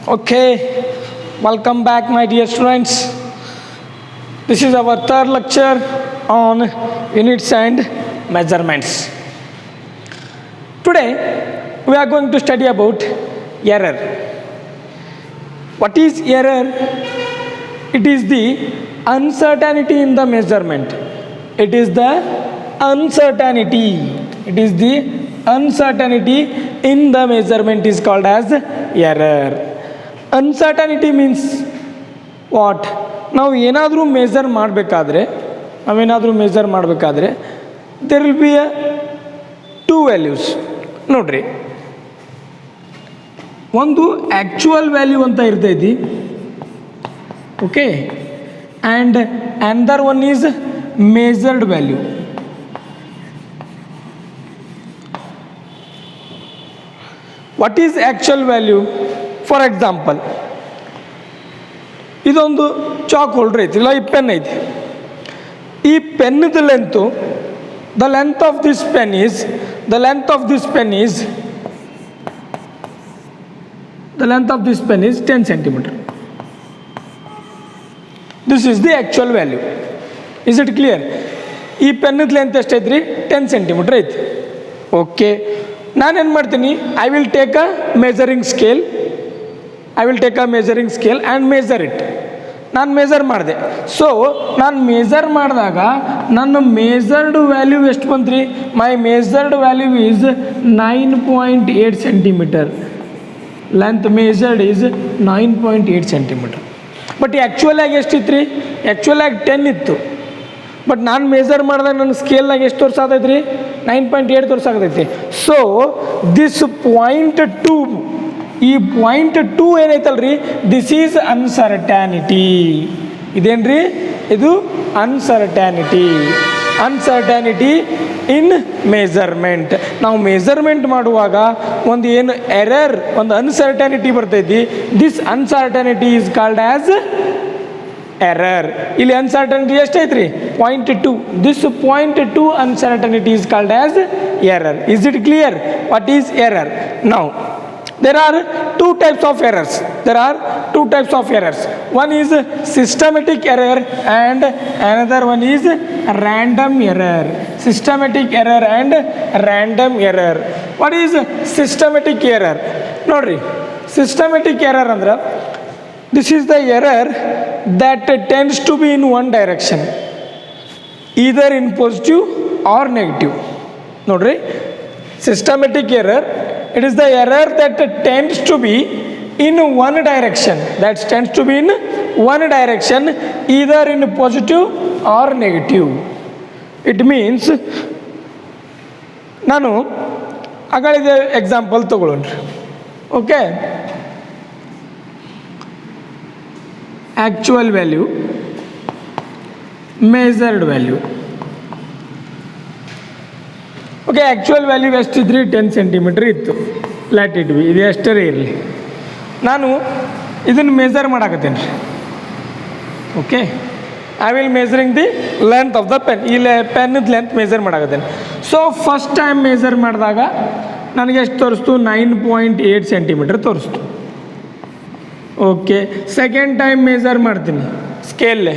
Okay, welcome back, my dear students. This is our third lecture on units and measurements. Today, we are going to study about error. What is error? It is the uncertainty in the measurement. It is the uncertainty. It is the uncertainty in the measurement is called as error. Uncertainty means what? ನಾವು ಏನಾದರೂ measure ಮಾಡಬೇಕಾದ್ರೆ there will be two values. ನೋಡ್ರಿ, ಒಂದು actual value ಅಂತ ಇರ್ತೈತಿ, okay, and another one is measured value. What is actual value? For example, ಇದೊಂದು chalk holder ಐತಿ, ಇಲ್ಲ ಈ ಪೆನ್ ಐತಿ. ಈ ಪೆನ್ನದ length, the length of this pen is 10 centimeter. This is the actual value. Is it clear? ಈ ಪೆನ್ನದ length ಎಷ್ಟೈತ್ರಿ? 10 centimeter ಐತಿ. ಓಕೆ, ನಾನೇನು ಮಾಡ್ತೀನಿ, I will take a measuring scale and measure it. ನಾನು ಮೆಜರ್ ಮಾಡಿದೆ. ಸೊ ನಾನು ಮೆಜರ್ ಮಾಡಿದಾಗ ನನ್ನ ಮೇಜರ್ಡ್ ವ್ಯಾಲ್ಯೂ ಎಷ್ಟು ಬಂತು ರೀ? My measured value is 9.8 centimeter. Length measured is 9.8 centimeter. But ಆ್ಯಕ್ಚುಯಲಾಗಿ ಎಷ್ಟಿತ್ತು ರೀ? ಆ್ಯಕ್ಚುಯಲಾಗಿ 10 ಇತ್ತು. ಬಟ್ ನಾನು ಮೇಜರ್ ಮಾಡಿದಾಗ ನನ್ನ ಸ್ಕೇಲ್ನಾಗ ಎಷ್ಟು ತೋರ್ಸಾತೈತಿ ರೀ? 9.8 ತೋರ್ಸಾಕತೈತಿ. ಸೊ ದಿಸ್ .2, ಈ .2 ಏನೈತಲ್ರಿ, ದಿಸ್ ಈಸ್ ಅನ್ಸರ್ಟ್ಯಾನಿಟಿ. ಇದೇನ್ರಿ? ಇದು ಅನ್ಸರ್ಟ್ಯಾನಿಟಿ ಇನ್ ಮೆಜರ್ಮೆಂಟ್. ನಾವು ಮೆಜರ್ಮೆಂಟ್ ಮಾಡುವಾಗ ಒಂದು ಏನು ಎರರ್, ಒಂದು ಅನ್ಸರ್ಟ್ಯಾನಿಟಿ ಬರ್ತೈತಿ. This uncertainty is called as error. ಇಲ್ಲಿ ಅನ್ಸರ್ಟನಿಟಿ ಎಷ್ಟೈತ್ರಿ? 0.2. This 0.2 uncertainty is called as error. Is it clear? What is error? Now there are two types of errors. One is systematic error and another one is random error. Systematic error and random error. What is systematic error? Nodri, systematic error andra, this is the error that tends to be in one direction, either in positive or negative. Nodri, systematic error, it is the error that tends to be in one direction, either in positive or negative. It means, ನಾನು ಆಗಳಿದೆ example ತಗೊಳ್ಳೋಣ್ರಿ. Okay, actual value, measured value. Okay, actual value ಎಷ್ಟಿದ್ರಿ? 10 centimeter ಇತ್ತು. Let it be, ಇದು ಎಷ್ಟರೇ ಇರಲಿ. ನಾನು ಇದನ್ನು ಮೆಜರ್ ಮಾಡಾಕತ್ತೇನೆ ರೀ. Okay, I will measuring the length of the pen. ಈ ಪೆನ್ನದ ಲೆಂತ್ ಮೆಜರ್ ಮಾಡಾಕತ್ತೇನೆ. ಸೊ ಫಸ್ಟ್ ಟೈಮ್ ಮೆಜರ್ ಮಾಡಿದಾಗ ನನಗೆ ಎಷ್ಟು ತೋರಿಸ್ತು? 9.8 centimeter ತೋರಿಸ್ತು. ಓಕೆ, ಸೆಕೆಂಡ್ ಟೈಮ್ ಮೆಜರ್ ಮಾಡ್ತೀನಿ ಸ್ಕೇಲ್ಲೇ,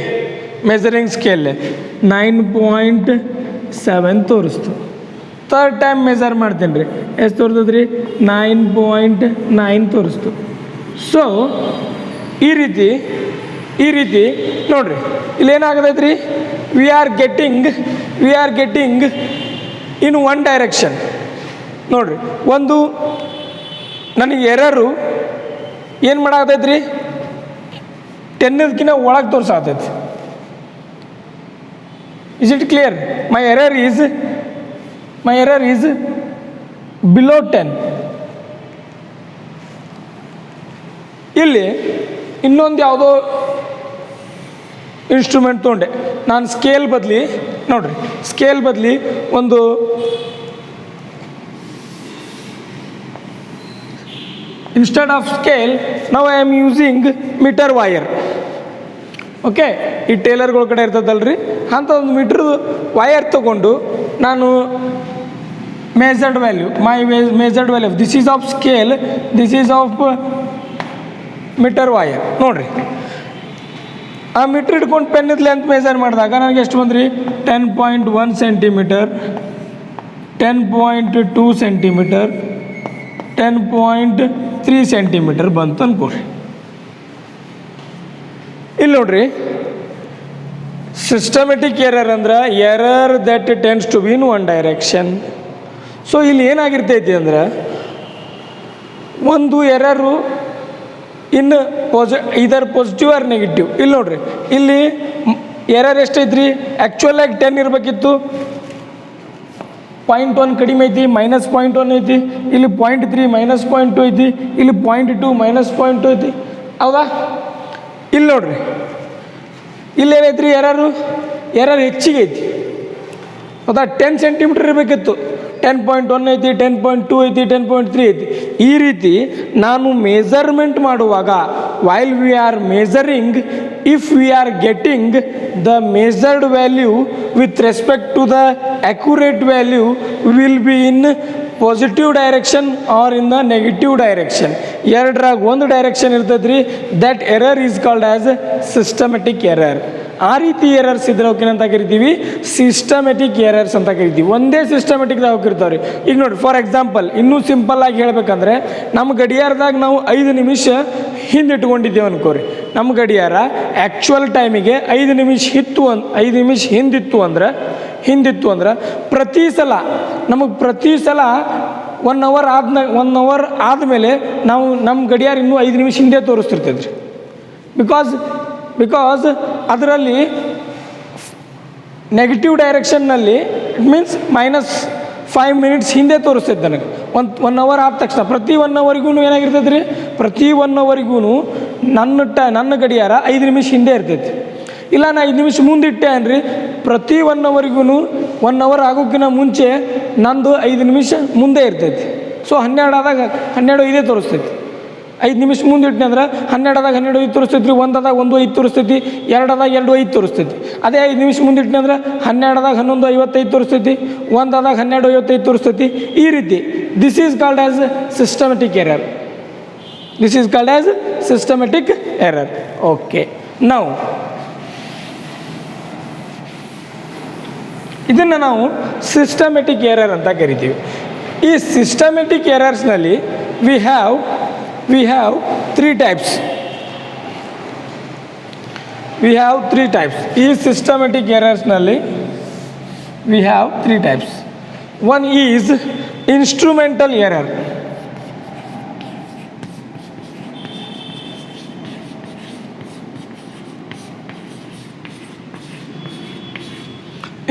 ಮೆಜರಿಂಗ್ ಸ್ಕೇಲ್ಲೇ, 9.7 ತೋರಿಸ್ತು. ಥರ್ಡ್ ಟೈಮ್ ಮೆಜರ್ ಮಾಡ್ತೀನಿ ರೀ, ಎಷ್ಟು ತೋರ್ತದ್ರಿ? 9.9 ತೋರಿಸ್ತು. ಸೊ ಈ ರೀತಿ ನೋಡ್ರಿ, ಇಲ್ಲೇನಾಗತೈತೆ ರೀ? We are getting in one direction. ನೋಡ್ರಿ, ಒಂದು ನನಗೆ ಎರರು ಏನು ಮಾಡಾಕತೈತೆ ರೀ? 10 ಒಳಗೆ ತೋರ್ಸಾಕತೈತಿ. Is it clear? My error is below 10. ಇಲ್ಲಿ ಇನ್ನೊಂದು ಯಾವುದೋ ಇನ್ಸ್ಟ್ರೂಮೆಂಟ್ ತೊಗೊಂಡೆ ನಾನು. ಸ್ಕೇಲ್ ಬದಲಿ ಒಂದು instead of scale, now I am using meter wire. Okay, ಈ ಟೇಲರ್ಗಳ ಕಡೆ ಇರ್ತದಲ್ರಿ, ಅಂಥ ಒಂದು ಮೀಟ್ರ್ ವಯರ್ ತೊಗೊಂಡು ನಾನು measured value, my measured value, this is of scale, this is of metre wire ನೋಡಿರಿ. ಆ ಮೀಟ್ರ್ ಹಿಡ್ಕೊಂಡು ಪೆನ್ನಿದ ಲೆಂತ್ ಮೆಜರ್ ಮಾಡಿದಾಗ ನನಗೆ ಎಷ್ಟು ಬಂದ್ರಿ 10.1 ಸೆಂಟಿಮೀಟರ್, 10.2 ಸೆಂಟಿಮೀಟರ್, 10.3 ಸೆಂಟಿಮೀಟರ್ ಬಂತು ಅನ್ಕೊಳ್ರಿ. ಇಲ್ಲಿ ನೋಡ್ರಿ, ಸಿಸ್ಟಮೆಟಿಕ್ ಎರರ್ ಅಂದ್ರೆ error that tends to be in one direction. So ಇಲ್ಲಿ ಏನಾಗಿರ್ತೈತಿ ಅಂದ್ರೆ ಒಂದು ಎರರು ಇನ್ನು ಇದರ್ ಪಾಸಿಟಿವ್ ಆರ್ ನೆಗೆಟಿವ್. ಇಲ್ಲಿ ನೋಡ್ರಿ, ಇಲ್ಲಿ ಎರರ್ ಎಷ್ಟೈತ್ರಿ, ಆ್ಯಕ್ಚುಲಾಗಿ 10 ಇರಬೇಕಿತ್ತು, 0.1 ಕಡಿಮೆ ಐತಿ, -0.1 ಐತಿ. ಇಲ್ಲಿ 0.3 -0.2 ಐತಿ, ಇಲ್ಲಿ 0.2 -0.2 ಐತಿ. ಹೌದಾ? ಇಲ್ಲಿ ನೋಡ್ರಿ, ಇಲ್ಲೇನೈತ್ರಿ ಎರರ್ ಹೆಚ್ಚಿಗೆ ಐತಿ. ಹೌದಾ? 10 ಸೆಂಟಿಮೀಟರ್ ಇರಬೇಕಿತ್ತು, 10.1 ಐತಿ, 10.2 ಐತಿ, 10.3 ಐತಿ. ಈ ರೀತಿ ನಾನು ಮೆಜರ್ಮೆಂಟ್ ಮಾಡುವಾಗ while we are measuring, if we are getting the measured value with respect to the accurate value will be in positive direction or in the negative direction. ಎರಡರಾಗ ಒಂದು ಡೈರೆಕ್ಷನ್ ಇರ್ತೈತ್ರಿ. That error is called as systematic error. ಆ ರೀತಿ errors ಇದ್ರೆ ಅವಕ್ಕೇನಂತ ಕರಿತೀವಿ, systematic errors ಅಂತ ಕರಿತೀವಿ. ಒಂದೇ ಸಿಸ್ಟಮೆಟಿಕ್ದಾಗ ಹೋಗಿರ್ತಾವ್ರಿ. ಈಗ ನೋಡಿ, ಫಾರ್ ಎಕ್ಸಾಂಪಲ್ ಇನ್ನೂ ಸಿಂಪಲ್ ಆಗಿ ಹೇಳ್ಬೇಕಂದ್ರೆ, ನಮ್ಮ ಗಡಿಯಾರದಾಗ ನಾವು 5 ನಿಮಿಷ ಹಿಂದಿಟ್ಕೊಂಡಿದ್ದೇವೆ ಅನ್ಕೋರಿ. ನಮ್ಮ ಗಡಿಯಾರ ಆ್ಯಕ್ಚುಯಲ್ ಟೈಮಿಗೆ 5 ನಿಮಿಷ ಹಿಂದಿತ್ತು ಅಂದ್ರೆ ಪ್ರತಿ ಸಲ ಒನ್ ಅವರ್ ಆದಮೇಲೆ ನಾವು ನಮ್ಮ ಗಡಿಯಾರ ಇನ್ನೂ 5 ನಿಮಿಷ ಹಿಂದೆ ತೋರಿಸ್ತಿರ್ತೈತ್ರಿ. ಬಿಕಾಸ್ ಅದರಲ್ಲಿ ನೆಗೆಟಿವ್ ಡೈರೆಕ್ಷನ್ನಲ್ಲಿ ಇಟ್ ಮೀನ್ಸ್ -5 ಮಿನಿಟ್ಸ್ ಹಿಂದೆ ತೋರಿಸ್ತೈತೆ ನನಗೆ. ಒನ್ ಅವರ್ ಆದ ತಕ್ಷಣ ಪ್ರತಿ 1 ಅವರಿಗೂ ಏನಾಗಿರ್ತೈತೆ ರೀ, ಪ್ರತಿ 1 ಅವರಿಗೂ ನನ್ನ ಗಡಿಯಾರ 5 ನಿಮಿಷ ಹಿಂದೆ ಇರ್ತೈತಿ. ಇಲ್ಲ ನಾ 5 ನಿಮಿಷ ಮುಂದಿಟ್ಟೆ ಅನ್ರಿ, ಪ್ರತಿ 1 ಅವರಿಗೂ 1 ಅವರ್ ಆಗೋಕ್ಕಿಂತ ಮುಂಚೆ ನಂದು 5 ನಿಮಿಷ ಮುಂದೆ ಇರ್ತೈತಿ. ಸೊ 12 ಆದಾಗ 12:05 ತೋರಿಸ್ತೈತಿ. 5 ನಿಮಿಷ ಮುಂದಿಟ್ಟೆ ಅಂದ್ರೆ 12 ಆದಾಗ 12:05 ತೋರಿಸ್ತೈತಿ, 1 ಆದಾಗ 1:05 ತೋರಿಸ್ತೈತಿ, 2 ಆದಾಗ 2:05 ತೋರಿಸ್ತೈತಿ. ಅದೇ 5 ನಿಮಿಷ ಮುಂದಿಟ್ಟೆ ಅಂದ್ರೆ 12 ಆದಾಗ 11:55 ತೋರಿಸ್ತೈತಿ, 1 ಆದಾಗ 12:55 ತೋರಿಸ್ತೈತಿ. ಈ ರೀತಿ this is called as systematic error. Okay, ನಾವು ಇದನ್ನು ನಾವು ಸಿಸ್ಟಮೆಟಿಕ್ ಎರರ್ ಅಂತ ಕರಿತೀವಿ. ಈ ಸಿಸ್ಟಮೆಟಿಕ್ ಎರರ್ಸ್ನಲ್ಲಿ ವಿ ಹ್ಯಾವ್ 3 ಟೈಪ್ಸ್. ಈ ಸಿಸ್ಟಮೆಟಿಕ್ ಎರರ್ಸ್ನಲ್ಲಿ we have 3 types. One is instrumental error.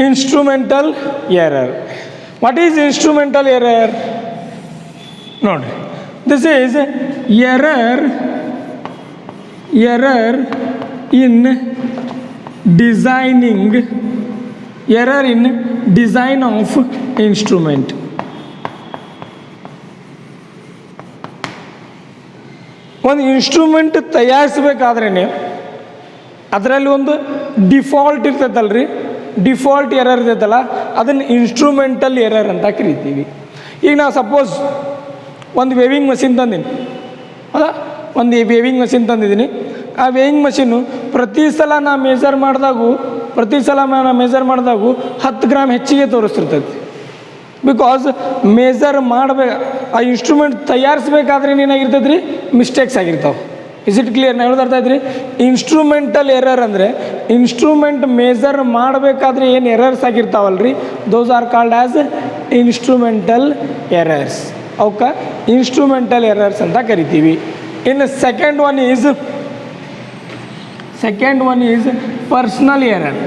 Instrumental error. What is instrumental error? Note, this is error in design of instrument. ಒಂದು ಇನ್ಸ್ಟ್ರೂಮೆಂಟ್ ತಯಾರಿಸಬೇಕಾದ್ರೇ ಅದರಲ್ಲಿ ಒಂದು ಡಿಫಾಲ್ಟ್ ಇರ್ತೈತಲ್ರಿ, ಡಿಫಾಲ್ಟ್ ಎರರ್ ಇರ್ತೈತಲ್ಲ, ಅದನ್ನು ಇನ್ಸ್ಟ್ರೂಮೆಂಟಲ್ ಎರರ್ ಅಂತ ಕರಿತೀವಿ. ಈಗ ನಾವು ಸಪೋಸ್ ಒಂದು ವೇವಿಂಗ್ ಮಷಿನ್ ತಂದೀನಿ, ಹೌದಾ? ಒಂದು ವೇವಿಂಗ್ ಮಷಿನ್ ತಂದಿದ್ದೀನಿ. ಆ ವೇವಿಂಗ್ ಮಷಿನ್ನು ಪ್ರತಿ ಸಲ ನಾ ಮೆಜರ್ ಮಾಡಿದಾಗೂ 10 ಗ್ರಾಮ್ ಹೆಚ್ಚಿಗೆ ತೋರಿಸ್ತಿರ್ತೈತಿ. ಬಿಕಾಸ್ ಮೆಜರ್ ಮಾಡಬೇಕು, ಆ ಇನ್ಸ್ಟ್ರೂಮೆಂಟ್ ತಯಾರಿಸ್ಬೇಕಾದ್ರೆ ಏನಾಗಿರ್ತೈತೆ ರೀ, ಮಿಸ್ಟೇಕ್ಸ್ ಆಗಿರ್ತಾವೆ. Is it clear? ನಾವು ಹೇಳ್ತಾ ಇದ್ರಿ ಇನ್ಸ್ಟ್ರೂಮೆಂಟಲ್ ಎರರ್ ಅಂದರೆ ಇನ್ಸ್ಟ್ರೂಮೆಂಟ್ ಮೆಜರ್ ಮಾಡಬೇಕಾದ್ರೆ ಏನು ಎರರ್ಸ್ ಆಗಿರ್ತಾವಲ್ರಿ, those are called as instrumental errors. ಅವಕ್ಕೆ ಇನ್ಸ್ಟ್ರೂಮೆಂಟಲ್ ಎರರ್ಸ್ ಅಂತ ಕರಿತೀವಿ. ಇನ್ನು second one is personal error.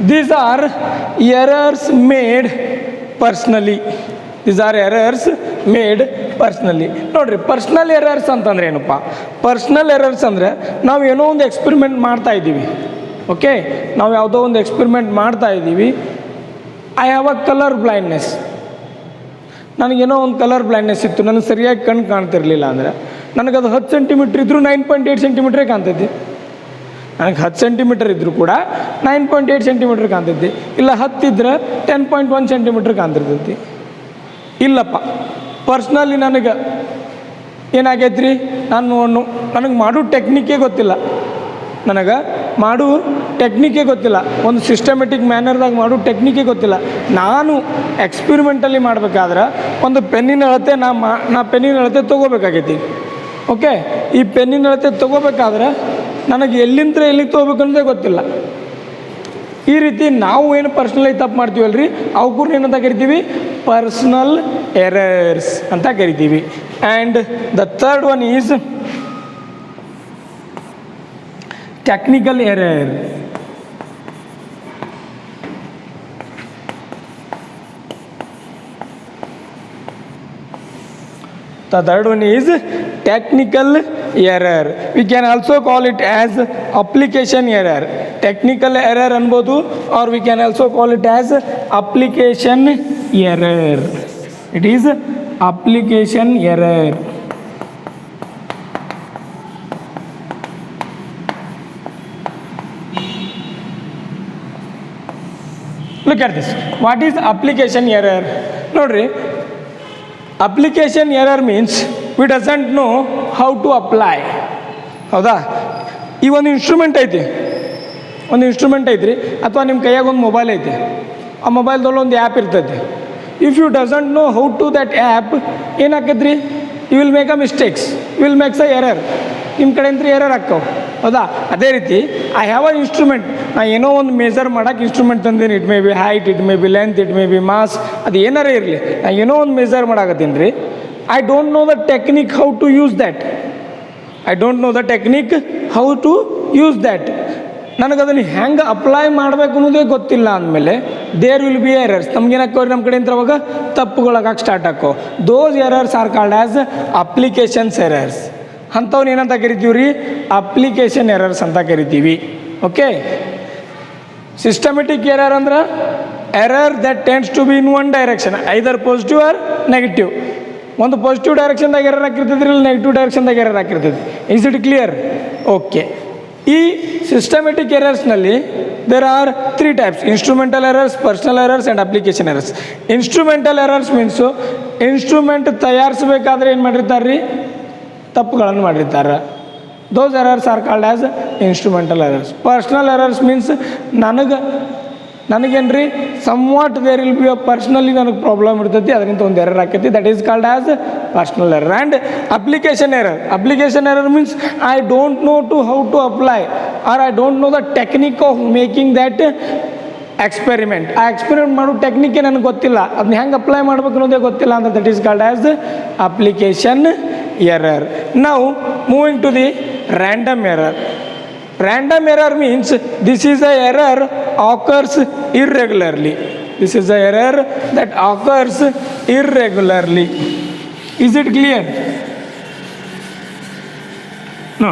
These are errors made personally. ನೋಡಿರಿ, ಪರ್ಸ್ನಲ್ ಎರರ್ಸ್ ಅಂತಂದ್ರೆ ಏನಪ್ಪ? ಪರ್ಸ್ನಲ್ ಎರರ್ಸ್ ಅಂದರೆ ನಾವು ಏನೋ ಒಂದು ಎಕ್ಸ್ಪೆರಿಮೆಂಟ್ ಮಾಡ್ತಾ ಇದ್ದೀವಿ. ಓಕೆ, ನಾವು ಯಾವುದೋ ಒಂದು ಎಕ್ಸ್ಪೆರಿಮೆಂಟ್ ಮಾಡ್ತಾ ಇದ್ದೀವಿ. I have a colour blindness. ನನಗೇನೋ ಒಂದು ಕಲರ್ ಬ್ಲೈಂಡ್ನೆಸ್ ಇತ್ತು, ನನಗೆ ಸರಿಯಾಗಿ ಕಣ್ಣು ಕಾಣ್ತಿರ್ಲಿಲ್ಲ ಅಂದರೆ ನನಗದು 10 ಸೆಂಟಿಮೀಟ್ರ್ ಇದ್ದರೂ 9.8 ಸೆಂಟಿಮೀಟ್ರೇ ಕಾಣ್ತೈತಿ. ನನಗೆ 10 ಸೆಂಟಿಮೀಟರ್ ಇದ್ದರೂ ಕೂಡ 9.8 ಸೆಂಟಿಮೀಟ್ರ್ ಕಾಣ್ತೈತಿ, ಇಲ್ಲ 10 ಇದ್ರೆ 10.1 ಸೆಂಟಿಮೀಟ್ರ್ ಕಾಣ್ತಿರ್ತೈತಿ. ಇಲ್ಲಪ್ಪ ಪರ್ಸ್ನಲಿ ನನಗೆ ಏನಾಗೈತೆ ರೀ, ನನಗೆ ಮಾಡೋ ಟೆಕ್ನಿಕ್ಕೇ ಗೊತ್ತಿಲ್ಲ, ಒಂದು ಸಿಸ್ಟಮೆಟಿಕ್ ಮ್ಯಾನರ್ದಾಗ ಮಾಡೋ ಟೆಕ್ನಿಕ್ಕೇ ಗೊತ್ತಿಲ್ಲ. ನಾನು ಎಕ್ಸ್ಪಿರಿಮೆಂಟಲ್ಲಿ ಮಾಡಬೇಕಾದ್ರೆ ಒಂದು ಪೆನ್ನಿನ ಅಳತೆ ನಾ ಪೆನ್ನಿನ ಅಳತೆ ತೊಗೋಬೇಕಾಗೈತಿ. ಓಕೆ, ಈ ಪೆನ್ನಿನ ಅಳತೆ ತೊಗೋಬೇಕಾದ್ರೆ ನನಗೆ ಎಲ್ಲಿಂದ ಎಲ್ಲಿಗೆ ತೊಗೋಬೇಕು ಅನ್ನೋದೇ ಗೊತ್ತಿಲ್ಲ. ಈ ರೀತಿ ನಾವು ಏನು ಪರ್ಸ್ನಲಾಗಿ ತಪ್ಪು ಮಾಡ್ತೀವಲ್ರಿ, ಅವಕ್ಕೂ ಏನಂತ ಕರಿತೀವಿ, ಪರ್ಸ್ನಲ್ ಎರರ್ಸ್ ಅಂತ ಕರಿತೀವಿ. And the third one is technical error. The third one is technical error. We can also call it as application error. Technical error ಅನ್ಬೋದು, or we can also call it as application error. It is application error. Look at this. What is application error? ನೋಡ್ರಿ, application error means we doesn't know how to apply. ಹೌದಾ? ಈ ಒಂದು instrument ಐತಿ ರೀ, ಅಥವಾ ನಿಮ್ಮ ಕೈಯಾಗ ಒಂದು ಮೊಬೈಲ್ ಐತಿ, ಆ ಮೊಬೈಲ್ದೊಳಗೆ ಒಂದು ಆ್ಯಪ್ ಇರ್ತೈತಿ. If you doesn't know how to that app, ಏನಾಕೈತೆ ರೀ, you will make a mistakes, you will makes a error. ನಿಮ್ಮ ಕಡೆಯಿಂದ ಎರರ್ ಆಗ್ತಾವೆ. ಹೌದಾ? ಅದೇ ರೀತಿ ಐ ಹ್ಯಾವ್ ಅ ಇನ್ಸ್ಟ್ರೂಮೆಂಟ್, ನಾ ಏನೋ ಒಂದು ಮೆಜರ್ ಮಾಡೋಕ್ಕೆ ಇನ್ಸ್ಟ್ರೂಮೆಂಟ್ ತಂದೀನಿ. It may be height, it may be length, it may be mass, ಅದು ಏನಾರೇ ಇರಲಿ, ನಾ ಏನೋ ಒಂದು ಮೆಜರ್ ಮಾಡಾಕತ್ತೀನಿ ರೀ. I don't know the technique how to use that. ನನಗದನ್ನು ಹೆಂಗೆ ಅಪ್ಲೈ ಮಾಡಬೇಕು ಅನ್ನೋದೇ ಗೊತ್ತಿಲ್ಲ ಅಂದಮೇಲೆ ದೇರ್ ವಿಲ್ ಬಿ ಎರರ್ಸ್. ನಮ್ಗೇನಾಕವ್ರಿ, ನಮ್ಮ ಕಡೆಯಿಂದ ಅವಾಗ ತಪ್ಪುಗಳಾಗಕ್ಕೆ ಸ್ಟಾರ್ಟ್ ಹಾಕೋ. Those errors are called as applications errors. ಅಂಥವ್ನು ಏನಂತ ಕರಿತೀವಿ ರೀ, ಅಪ್ಲಿಕೇಶನ್ ಎರರ್ಸ್ ಅಂತ ಕರಿತೀವಿ. ಓಕೆ, ಸಿಸ್ಟಮೆಟಿಕ್ ಎರರ್ ಅಂದ್ರೆ error that tends to be in one direction, either positive or negative. ಒಂದು ಪಾಸಿಟಿವ್ ಡೈರೆಕ್ಷನ್ದಾಗ ಎರರ್ ಹಾಕಿರ್ತೈತಿ, ಇಲ್ಲ ನೆಗೆಟಿವ್ ಡೈರೆಕ್ಷನ್ದಾಗ ಎರರ್ ಹಾಕಿರ್ತೈತಿ. Is it clear? ಓಕೆ, ಈ ಸಿಸ್ಟಮೆಟಿಕ್ ಎರರ್ಸ್ನಲ್ಲಿ there are 3 types: instrumental errors, personal errors and application errors. Instrumental errors means instrument ತಯಾರಿಸಬೇಕಾದ್ರೆ ಏನು ಮಾಡಿರ್ತಾರೆ ರೀ, ತಪ್ಪುಗಳನ್ನು ಮಾಡಿರ್ತಾರೆ. Those errors are called as instrumental errors. Personal errors means ನನಗೇನು ರೀ, somewhat there will be a personally ನನಗೆ ಪ್ರಾಬ್ಲಮ್ ಇರ್ತೈತಿ, ಅದರಿಂದ ಒಂದು ಎರರ್ ಆಕೈತಿ, that is called as personal error. And application error means I don't know to how to apply, or I don't know the technique of making that experiment. ಆ experiment ಮಾಡೋ ಟೆಕ್ನಿಕ್ಕೇ ನನಗೆ ಗೊತ್ತಿಲ್ಲ, ಅದನ್ನ ಹೆಂಗೆ ಅಪ್ಲೈ ಮಾಡ್ಬೇಕು ಅನ್ನೋದೇ ಗೊತ್ತಿಲ್ಲ ಅಂತ, that is called as application error. Now moving to the random error. Random error means this is a error occurs irregularly. This is a error that occurs irregularly. Is it clear? No.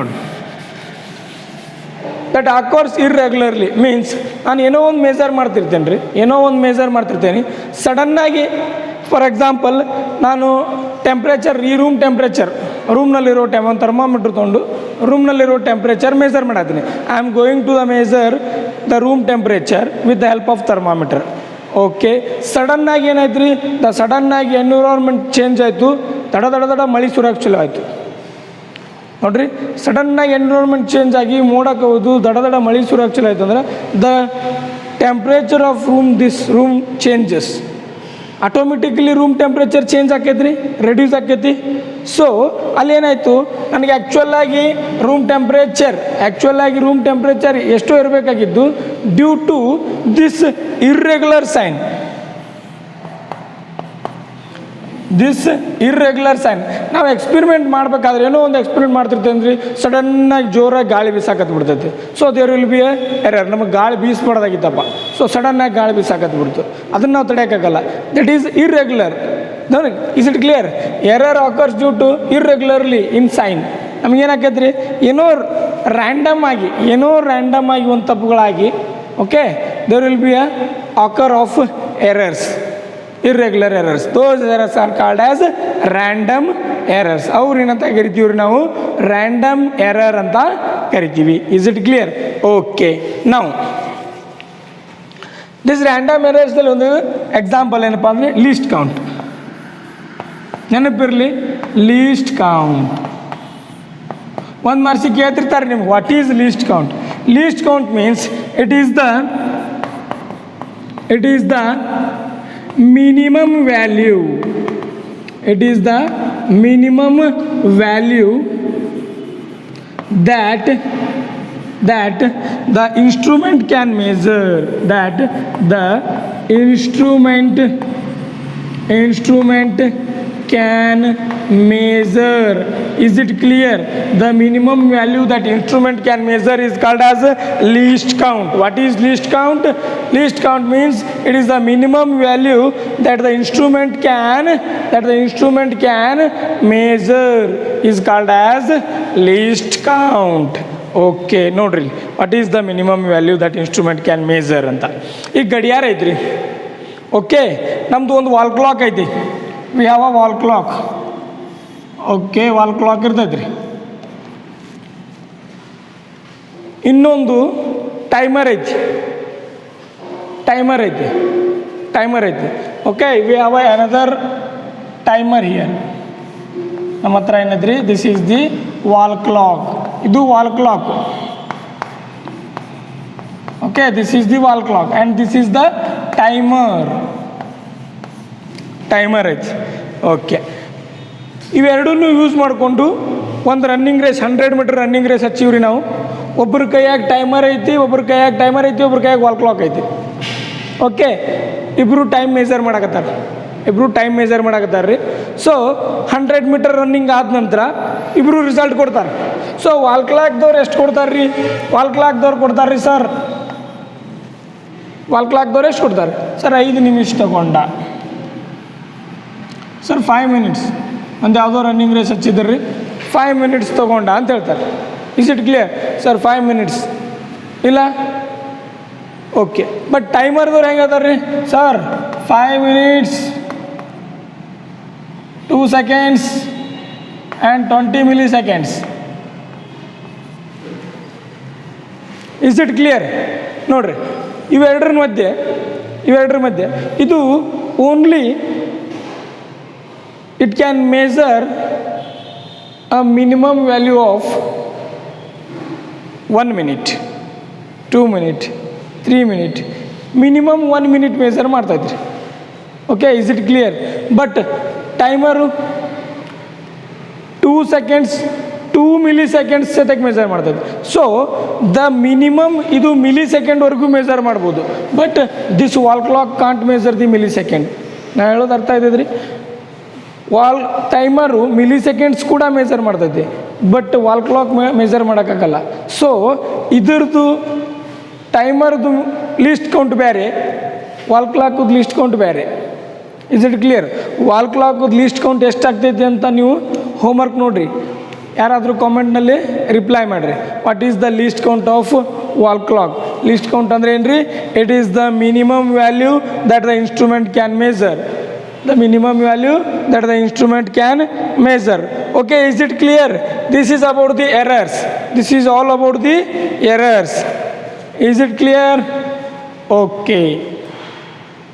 That occurs irregularly means ನಾನು ಏನೋ ಒಂದು measure ಮಾಡ್ತಿರ್ತೇನೆ ಸಡನ್ನಾಗಿ. For example, ನಾನು temperature, ಈ ರೂಮ್ನಲ್ಲಿರೋ ಒಂದು thermometer ತೊಗೊಂಡು ರೂಮ್ನಲ್ಲಿರೋ temperature measure ಮಾಡತ್ತೀನಿ. I am going to the measure the room temperature with the help of thermometer. Okay, ಸಡನ್ನಾಗಿ ಏನಾಯ್ತು ರೀ, ಸಡನ್ನಾಗಿ ಎನ್ವಿರಾನ್ಮೆಂಟ್ ಚೇಂಜ್ ಆಯಿತು, ದಡ ಮಳೆ ಸುರಕ್ಕೆ ಚಲೋ ಆಯಿತು. ನೋಡಿರಿ, ಸಡನ್ನಾಗಿ ಎನ್ವಿರಾನ್ಮೆಂಟ್ ಚೇಂಜ್ ಆಗಿ ಮೋಡಕ್ಕೆ ಹೋದು ದಡ ಮಳೆ ಸುರಕ್ಕೆ ಚಲೋ ಆಯಿತು ಅಂದ್ರೆ the temperature of room changes. Automatically room temperature change ಆಕೈತಿ ರೀ, ರೆಡ್ಯೂಸ್ ಆಕೈತಿ. ಸೊ ಅಲ್ಲೇನಾಯಿತು, ನನಗೆ ಆ್ಯಕ್ಚುಲಾಗಿ ರೂಮ್ ಟೆಂಪ್ರೇಚರ್ ಎಷ್ಟೋ ಇರಬೇಕಾಗಿದ್ದು, due to this irregular sign. ನಾವು ಎಕ್ಸ್ಪೆರಿಮೆಂಟ್ ಮಾಡಬೇಕಾದ್ರೆ ಏನೋ ಒಂದು ಎಕ್ಸ್ಪೆರಿಮೆಂಟ್ ಮಾಡ್ತಿರ್ತೇವೆ ರೀ, ಸಡನ್ನಾಗಿ ಜೋರಾಗಿ ಗಾಳಿ ಬೀಸಾಕತ್ಬಿಡ್ತೈತಿ. So there will be a error. ನಮಗೆ ಗಾಳಿ ಬೀಸ್ಬಾರ್ದಾಗಿತ್ತಪ್ಪ, ಸೊ ಸಡನ್ನಾಗಿ ಗಾಳಿ ಬೀಸಾಕತ್ಬಿಡ್ತು, ಅದನ್ನು ನಾವು ತಡೆಯೋಕ್ಕಾಗಲ್ಲ. That is irregular. Is it clear? Error occurs due to irregularly in sign. ನಮಗೇನಾಕೈತೆ ರೀ, ಏನೋ ರ್ಯಾಂಡಮ್ ಆಗಿ ಒಂದು ತಪ್ಪುಗಳಾಗಿ, okay, there will be a occur of errors, irregular errors. Those errors are called as random errors. ಅವ್ರು ಏನಂತ ಕರಿತೀವ್ರಿ, ನಾವು random error ಅಂತ ಕರಿತೀವಿ. Is it clear? ಓಕೆ. ನಾವು ದಿಸ್ ರ್ಯಾಂಡಮ್ ಎರೇಸ್ದಲ್ಲಿ ಒಂದು ಎಕ್ಸಾಂಪಲ್ ಏನಪ್ಪ ಅಂದರೆ ಲೀಸ್ಟ್ ಕೌಂಟ್. ನೆನಪಿರಲಿ, ಲೀಸ್ಟ್ ಕೌಂಟ್ ಒಂದು ಮಾರ್ಕ್ಸಿಗೆ ಕೇಳ್ತಿರ್ತಾರೆ ನಿಮ್ಗೆ, what is least count? Least count means it is the minimum value. It is the minimum value that the instrument can measure, that the instrument can measure. Is it clear? The minimum value that instrument can measure is called as least count. What is least count? Least count means it is the minimum value that the instrument can measure is called as least count. Okay ನೋಡ್ರಿ, what is the minimum value that instrument can measure ಅಂತ. ಈಗ ಗಡಿಯಾರ ಐತ್ರಿ, okay, ನಮ್ಮದು ಒಂದು wall clock ಐತಿ. We have a wall clock. Okay, wall clock ಇರ್ತೈತೆ ರೀ. ಇನ್ನೊಂದು ಟೈಮರ್ ಐತಿ. Okay, we have another timer here. ನಮ್ಮ ಹತ್ರ ಏನೈತ್ರಿ, this is the wall clock. ಇದು wall clock. Okay, this is the wall clock and this is the timer ಐತಿ. Okay, ಇವೆರಡನ್ನೂ ಯೂಸ್ ಮಾಡಿಕೊಂಡು ಒಂದು running race, 100 meter running race ಹಚ್ಚಿವ್ರಿ ನಾವು. ಒಬ್ಬರ ಕೈಯಾಗ ಟೈಮರ್ ಐತಿ, ಒಬ್ಬರ ಕೈಯಾಗ ವಾಲ್ ಕ್ಲಾಕ್ ಐತಿ. ಓಕೆ, ಇಬ್ಬರು ಟೈಮ್ ಮೇಜರ್ ಮಾಡಕತ್ತಾರೆ ರೀ. ಸೊ 100 ಮೀಟರ್ ರನ್ನಿಂಗ್ ಆದ ನಂತರ ಇಬ್ಬರು ರಿಸಲ್ಟ್ ಕೊಡ್ತಾರೆ. ಸೊ ವಾಲ್ ಕ್ಲಾಕ್ದವ್ರು ಎಷ್ಟು ಕೊಡ್ತಾರೆ ರೀ? ವಾಲ್ ಕ್ಲಾಕ್ದವ್ರು ಎಷ್ಟು ಕೊಡ್ತಾರೆ ಸರ್? 5 ನಿಮಿಷ ತಗೊಂಡ ಸರ್, 5 ಮಿನಿಟ್ಸ್. ಒಂದು ಯಾವುದೋ ರನ್ನಿಂಗ್ ರೇಸ್ ಹಚ್ಚಿದ್ರಿ ರೀ, 5 ಮಿನಿಟ್ಸ್ ತೊಗೊಂಡ ಅಂತ ಹೇಳ್ತಾರೆ. Is it clear sir? 5 minutes ಇಲ್ಲ? ಓಕೆ, ಬಟ್ ಟೈಮರ್ದವ್ರು ಹೆಂಗೆ ಹೇಳ್ತಾರೆ ರೀ sir? 5 minutes 2 seconds and 20 milli seconds. Is it clear? ನೋಡ್ರಿ, ಇವೆರಡರ ಮಧ್ಯೆ ಇದು only it can measure a minimum value of 1 minute, 2 minute, 3 minute, minimum 1 minute measure ಮಾಡ್ತೈತ್ರಿ. Okay, is it clear? But timer 2 seconds 2 milliseconds ಸತಕ್ಕೆ measure ಮಾಡ್ತೈತೆ. So the minimum ಇದು ಮಿಲಿ ಸೆಕೆಂಡ್ವರೆಗೂ ಮೆಜರ್ ಮಾಡ್ಬೋದು. But this wall clock can't measure the millisecond. ನಾ ಹೇಳೋದು ಅರ್ಥ ಆಯ್ತದ್ರಿ? ಟೈಮರು ಮಿಲಿ ಸೆಕೆಂಡ್ಸ್ ಕೂಡ ಮೆಜರ್ ಮಾಡ್ತೈತಿ, ಬಟ್ ವಾಲ್ ಕ್ಲಾಕ್ ಮೆಜರ್ ಮಾಡೋಕ್ಕಾಗಲ್ಲ. ಸೊ ಇದ್ರದ್ದು ಟೈಮರ್ದು ಲೀಸ್ಟ್ ಕೌಂಟ್ ಬೇರೆ, ವಾಲ್ ಕ್ಲಾಕದ್ದು ಲೀಸ್ಟ್ ಕೌಂಟ್ ಬೇರೆ. Is it clear? ವಾಲ್ ಕ್ಲಾಕದ್ದು ಲೀಸ್ಟ್ ಕೌಂಟ್ ಎಷ್ಟಾಗ್ತೈತಿ ಅಂತ ನೀವು ಹೋಮ್ವರ್ಕ್ ನೋಡಿರಿ, ಯಾರಾದರೂ ಕಾಮೆಂಟ್ನಲ್ಲಿ ರಿಪ್ಲೈ ಮಾಡಿರಿ. What is the least count of wall clock? Least count ಅಂದರೆ ಏನು ರೀ? It is the minimum value that the instrument can major. The minimum value that the instrument can measure. Okay, is it clear? This is about the errors. This is all about the errors. Is it clear? Okay.